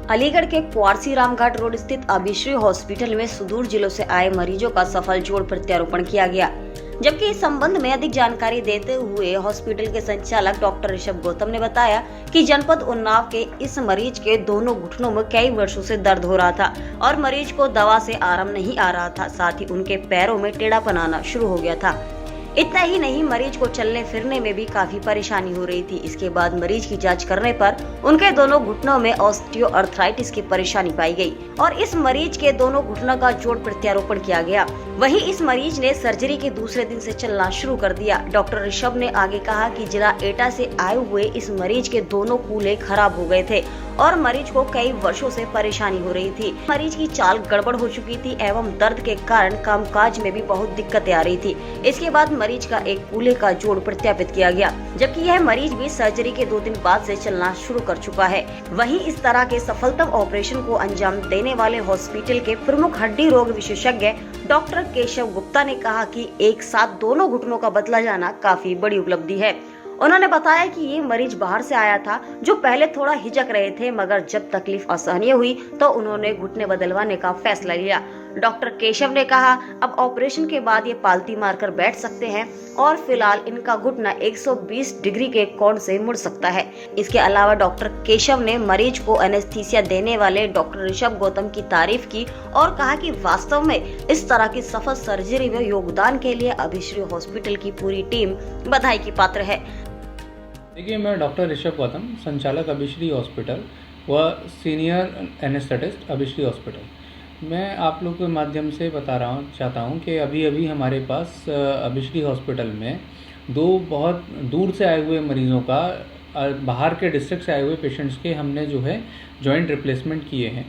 अलीगढ़ के क्वारसी रामघाट रोड स्थित अभिश्री हॉस्पिटल में सुदूर जिलों से आए मरीजों का सफल जोड़ प्रत्यारोपण किया गया। जबकि इस संबंध में अधिक जानकारी देते हुए हॉस्पिटल के संचालक डॉक्टर ऋषभ गौतम ने बताया कि जनपद उन्नाव के इस मरीज के दोनों घुटनों में कई वर्षों से दर्द हो रहा था और मरीज को दवा से आराम नहीं आ रहा था। साथ ही उनके पैरों में टेढ़ापन आना शुरू हो गया था। इतना ही नहीं, मरीज को चलने फिरने में भी काफी परेशानी हो रही थी। इसके बाद मरीज की जांच करने पर उनके दोनों घुटनों में ऑस्टियोआर्थराइटिस की परेशानी पाई गई और इस मरीज के दोनों घुटनों का जोड़ प्रत्यारोपण किया गया। वहीं इस मरीज ने सर्जरी के दूसरे दिन से चलना शुरू कर दिया। डॉक्टर ऋषभ ने आगे कहा कि जिला एटा से आए हुए इस मरीज के दोनों कूल्हे खराब हो गए थे और मरीज को कई वर्षों से परेशानी हो रही थी। मरीज की चाल गड़बड़ हो चुकी थी एवं दर्द के कारण कामकाज में भी बहुत दिक्कतें आ रही थी। इसके बाद मरीज का एक कूल्हे का जोड़ प्रत्यापित किया गया, जबकि यह मरीज भी सर्जरी के 2 दिन बाद से चलना शुरू कर चुका है। वहीं इस तरह के सफलतम ऑपरेशन को अंजाम देने वाले हॉस्पिटल के प्रमुख हड्डी रोग विशेषज्ञ डॉक्टर केशव गुप्ता ने कहा कि एक साथ दोनों घुटनों का बदला जाना काफी बड़ी उपलब्धि है। उन्होंने बताया कि ये मरीज बाहर से आया था जो पहले थोड़ा हिचक रहे थे, मगर जब तकलीफ असहनीय हुई तो उन्होंने घुटने बदलवाने का फैसला लिया। डॉक्टर केशव ने कहा, अब ऑपरेशन के बाद ये पालती मारकर बैठ सकते हैं और फिलहाल इनका घुटना 120 डिग्री के कोण से मुड़ सकता है। इसके अलावा डॉक्टर केशव ने मरीज को एनेस्थीसिया देने वाले डॉक्टर ऋषभ गौतम की तारीफ की और कहा कि वास्तव में इस तरह की सफल सर्जरी में योगदान के लिए अभिश्री हॉस्पिटल की पूरी टीम बधाई की पात्र है। देखिए, मैं डॉक्टर ऋषभ गौतम, संचालक अभिश्री हॉस्पिटल व सीनियर एनेस्थेटिस्ट अभिश्री हॉस्पिटल। मैं आप लोग के माध्यम से चाहता हूँ कि अभी हमारे पास अभिश्री हॉस्पिटल में 2 बहुत दूर से आए हुए मरीज़ों का, बाहर के डिस्ट्रिक्ट से आए हुए पेशेंट्स के हमने जो है जॉइंट रिप्लेसमेंट किए हैं।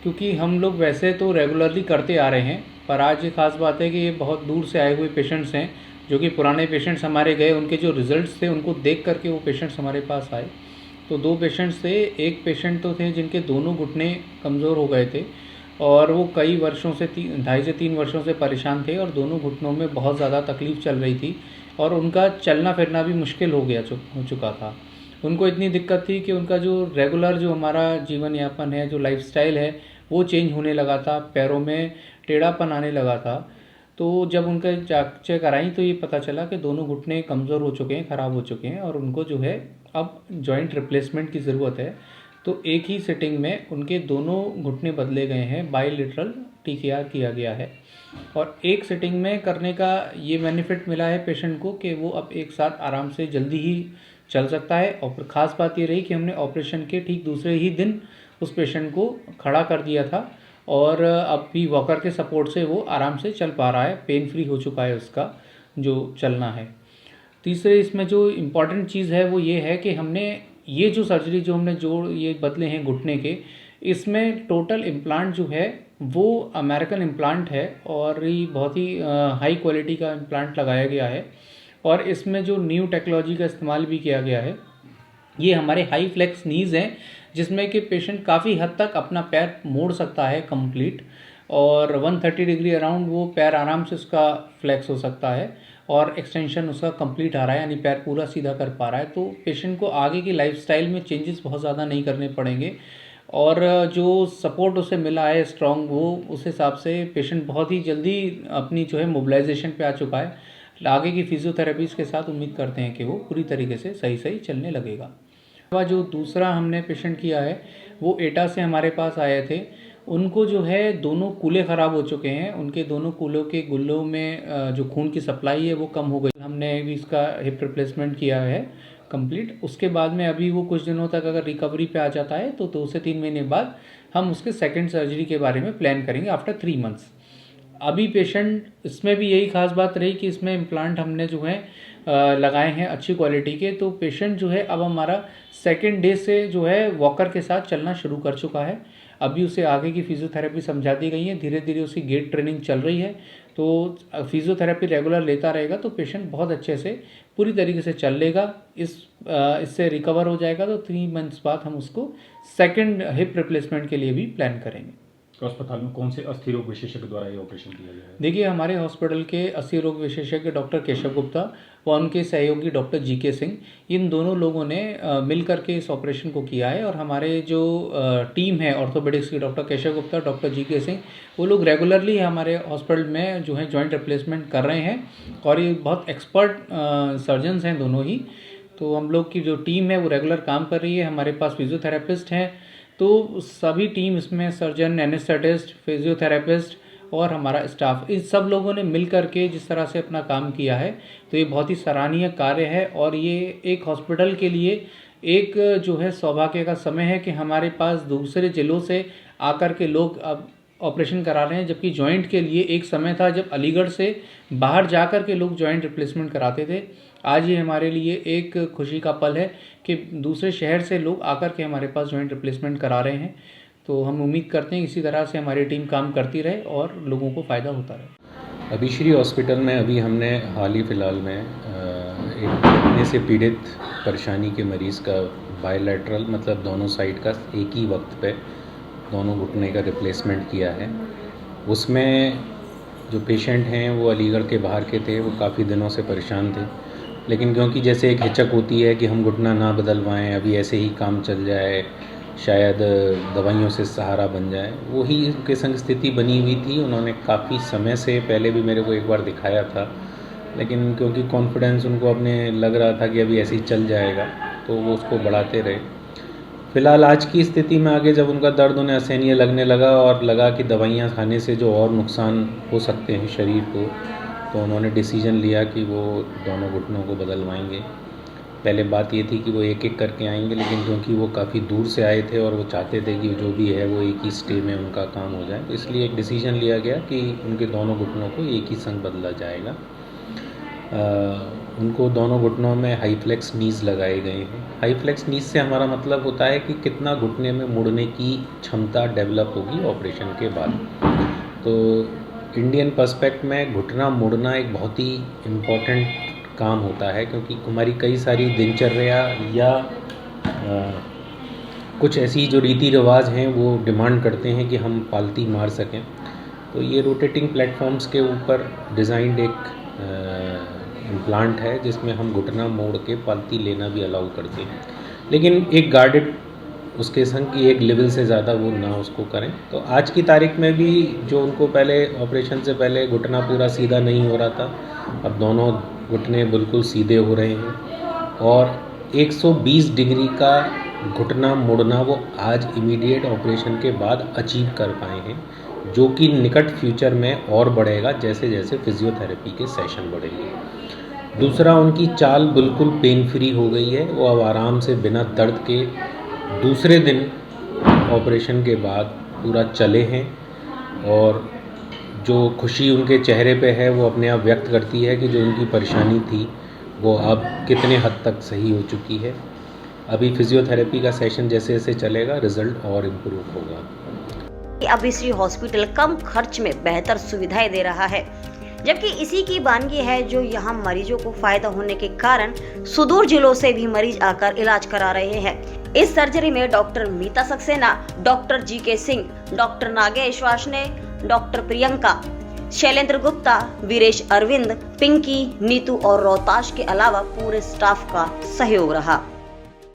क्योंकि हम लोग वैसे तो रेगुलरली करते आ रहे हैं, पर आज ये ख़ास बात है कि ये बहुत दूर से आए हुए पेशेंट्स हैं, जो कि पुराने पेशेंट्स हमारे गए, उनके जो रिज़ल्ट्स थे उनको देख करके वो पेशेंट्स हमारे पास आए। तो 2 पेशेंट्स थे। एक पेशेंट तो थे जिनके दोनों घुटने कमज़ोर हो गए थे और वो कई वर्षों से 2.5 से 3 वर्षों से परेशान थे और दोनों घुटनों में बहुत ज़्यादा तकलीफ़ चल रही थी और उनका चलना फिरना भी मुश्किल हो चुका था। उनको इतनी दिक्कत थी कि उनका जो रेगुलर जो हमारा जीवन यापन है, जो लाइफस्टाइल है, वो चेंज होने लगा था, पैरों में टेढ़ापन आने लगा था। तो जब उनका जांच कराई तो ये पता चला कि दोनों घुटने कमज़ोर हो चुके हैं, ख़राब हो चुके हैं और उनको जो है अब जॉइंट रिप्लेसमेंट की ज़रूरत है। तो एक ही सिटिंग में उनके दोनों घुटने बदले गए हैं, बाईलेटरल TKR किया गया है और एक सिटिंग में करने का ये बेनिफिट मिला है पेशेंट को कि वो अब एक साथ आराम से जल्दी ही चल सकता है। और ख़ास बात ये रही कि हमने ऑपरेशन के ठीक दूसरे ही दिन उस पेशेंट को खड़ा कर दिया था और अब भी वॉकर के सपोर्ट से वो आराम से चल पा रहा है, पेन फ्री हो चुका है उसका जो चलना है। तीसरे इसमें जो इम्पॉर्टेंट चीज़ है वो ये है कि हमने ये जो सर्जरी जो हमने जोड़ ये बदले हैं घुटने के, इसमें टोटल इम्प्लांट जो है वो अमेरिकन इम्प्लांट है और ये बहुत ही हाई क्वालिटी का इम्प्लांट लगाया गया है और इसमें जो न्यू टेक्नोलॉजी का इस्तेमाल भी किया गया है। ये हमारे हाई फ्लेक्स नीज़ हैं, जिसमें कि पेशेंट काफ़ी हद तक अपना पैर मोड़ सकता है कंप्लीट और 130 डिग्री अराउंड वो पैर आराम से उसका फ्लेक्स हो सकता है और एक्सटेंशन उसका कंप्लीट आ रहा है, यानी पैर पूरा सीधा कर पा रहा है। तो पेशेंट को आगे की लाइफस्टाइल में चेंजेस बहुत ज़्यादा नहीं करने पड़ेंगे और जो सपोर्ट उसे मिला है स्ट्रॉन्ग, वो उस हिसाब से पेशेंट बहुत ही जल्दी अपनी जो है मोबिलाइजेशन पे आ चुका है। आगे की फिजियोथेरेपीज़ के साथ उम्मीद करते हैं कि वो पूरी तरीके से सही चलने लगेगा। जो दूसरा हमने पेशेंट किया है वो एटा से हमारे पास आए थे। उनको जो है दोनों कूल्हे ख़राब हो चुके हैं, उनके दोनों कूल्हों के गुल्लों में जो खून की सप्लाई है वो कम हो गई। हमने भी इसका हिप रिप्लेसमेंट किया है कंप्लीट। उसके बाद में अभी वो कुछ दिनों तक अगर रिकवरी पे आ जाता है तो 2 से 3 महीने बाद हम उसके सेकेंड सर्जरी के बारे में प्लान करेंगे आफ्टर 3 मंथ्स। अभी पेशेंट इसमें भी यही खास बात रही कि इसमें इम्प्लांट हमने जो है लगाए हैं अच्छी क्वालिटी के, तो पेशेंट जो है अब हमारा सेकेंड डे से जो है वॉकर के साथ चलना शुरू कर चुका है। अभी उसे आगे की फिजियोथेरेपी समझा दी गई है, धीरे धीरे उसकी गेट ट्रेनिंग चल रही है। तो फिजियोथेरेपी रेगुलर लेता रहेगा तो पेशेंट बहुत अच्छे से पूरी तरीके से चल लेगा। इससे रिकवर हो जाएगा तो 3 मंथ्स बाद हम उसको सेकेंड हिप रिप्लेसमेंट के लिए भी प्लान करेंगे। अस्पताल में कौन से अस्थिर रोग विशेषज्ञ द्वारा ये ऑपरेशन किया गया है? देखिए, हमारे हॉस्पिटल के अस्सी रोग विशेषज्ञ डॉक्टर केशव गुप्ता व उनके सहयोगी डॉक्टर जीके सिंह, इन दोनों लोगों ने मिल करके इस ऑपरेशन को किया है। और हमारे जो टीम है ऑर्थोपेडिक्स की, doctor Keshav Gupta, doctor G K Singh, वो लोग रेगुलरली हमारे हॉस्पिटल में जो है जॉइंट रिप्लेसमेंट कर रहे हैं। और ये बहुत एक्सपर्ट सर्जन्स हैं दोनों ही। तो हम लोग की जो टीम है वो रेगुलर काम कर रही है। हमारे पास फिजियोथेरेपिस्ट हैं, तो सभी टीम इसमें सर्जन, एनेस्थेटिस्ट, फिजियोथेरेपिस्ट और हमारा स्टाफ, इन सब लोगों ने मिल कर के जिस तरह से अपना काम किया है, तो ये बहुत ही सराहनीय कार्य है। और ये एक हॉस्पिटल के लिए एक जो है सौभाग्य का समय है कि हमारे पास दूसरे जिलों से आकर के लोग अब ऑपरेशन करा रहे हैं। जबकि जॉइंट के लिए एक समय था जब अलीगढ़ से बाहर जाकर के लोग जॉइंट रिप्लेसमेंट कराते थे। आज ये हमारे लिए एक खुशी का पल है कि दूसरे शहर से लोग आकर के हमारे पास जॉइंट रिप्लेसमेंट करा रहे हैं। तो हम उम्मीद करते हैं इसी तरह से हमारी टीम काम करती रहे और लोगों को फ़ायदा होता रहे। अभिश्री हॉस्पिटल में अभी हमने हाल ही फ़िलहाल में एक घुटने से पीड़ित परेशानी के मरीज़ का बायलैटरल, मतलब दोनों साइड का एक ही वक्त पे दोनों घुटने का रिप्लेसमेंट किया है। उसमें जो पेशेंट हैं वो अलीगढ़ के बाहर के थे, वो काफ़ी दिनों से परेशान थे। लेकिन क्योंकि जैसे एक हिचक होती है कि हम घुटना ना बदलवाएं, अभी ऐसे ही काम चल जाए, शायद दवाइयों से सहारा बन जाए, वही उनके संग स्थिति बनी हुई थी। उन्होंने काफ़ी समय से पहले भी मेरे को एक बार दिखाया था, लेकिन क्योंकि कॉन्फिडेंस उनको अपने लग रहा था कि अभी ऐसे ही चल जाएगा, तो वो उसको बढ़ाते रहे। फ़िलहाल आज की स्थिति में आगे जब उनका दर्द उन्हें असहनीय लगने लगा और लगा कि दवाइयाँ खाने से जो और नुकसान हो सकते हैं शरीर को, तो उन्होंने डिसीजन लिया कि वो दोनों घुटनों को बदलवाएंगे। पहले बात ये थी कि वो एक एक करके आएंगे, लेकिन क्योंकि वो काफ़ी दूर से आए थे और वो चाहते थे कि जो भी है वो एक ही स्टे में उनका काम हो जाए, तो इसलिए एक डिसीजन लिया गया कि उनके दोनों घुटनों को एक ही संग बदला जाएगा। उनको दोनों घुटनों में हाई फ्लेक्स नीज़ लगाए गए हैं। हाई फ्लेक्स नीज़ से हमारा मतलब होता है कि कितना घुटने में मुड़ने की क्षमता डेवलप होगी ऑपरेशन के बाद। तो इंडियन पर्सपेक्ट में घुटना मुड़ना एक बहुत ही इम्पॉर्टेंट काम होता है, क्योंकि हमारी कई सारी दिनचर्या या कुछ ऐसी जो रीति रिवाज हैं वो डिमांड करते हैं कि हम पालती मार सकें। तो ये रोटेटिंग प्लेटफॉर्म्स के ऊपर डिज़ाइंड एक इम्प्लांट है जिसमें हम घुटना मोड़ के पालती लेना भी अलाउ करते हैं, लेकिन एक गार्डेड उसके संग की एक लेवल से ज़्यादा वो ना उसको करें। तो आज की तारीख में भी जो उनको पहले ऑपरेशन से पहले घुटना पूरा सीधा नहीं हो रहा था, अब दोनों घुटने बिल्कुल सीधे हो रहे हैं और 120 डिग्री का घुटना मुड़ना वो आज इमीडिएट ऑपरेशन के बाद अचीव कर पाए हैं, जो कि निकट फ्यूचर में और बढ़ेगा जैसे जैसे फिजियोथेरेपी के सेशन बढ़ेंगे। दूसरा, उनकी चाल बिल्कुल पेन फ्री हो गई है। वो अब आराम से बिना दर्द के दूसरे दिन ऑपरेशन के बाद पूरा चले हैं और जो खुशी उनके चेहरे पे है वो अपने आप व्यक्त करती है कि जो उनकी परेशानी थी वो अब कितने हद तक सही हो चुकी है। अभी फिजियोथेरेपी का सेशन जैसे जैसे चलेगा रिजल्ट और इम्प्रूव होगा। अभिश्री हॉस्पिटल कम खर्च में बेहतर सुविधाएं दे रहा है, जबकि इसी की वानगी है जो यहाँ मरीजों को फायदा होने के कारण सुदूर जिलों से भी मरीज आकर इलाज करा रहे हैं। इस सर्जरी में doctor Meeta Saxena, doctor G K Singh, doctor Nagesh Varshney, doctor Priyanka, Shailendra Gupta, Viresh Arvind, Pinki, Neetu और रोहताश के अलावा पूरे स्टाफ का सहयोग रहा।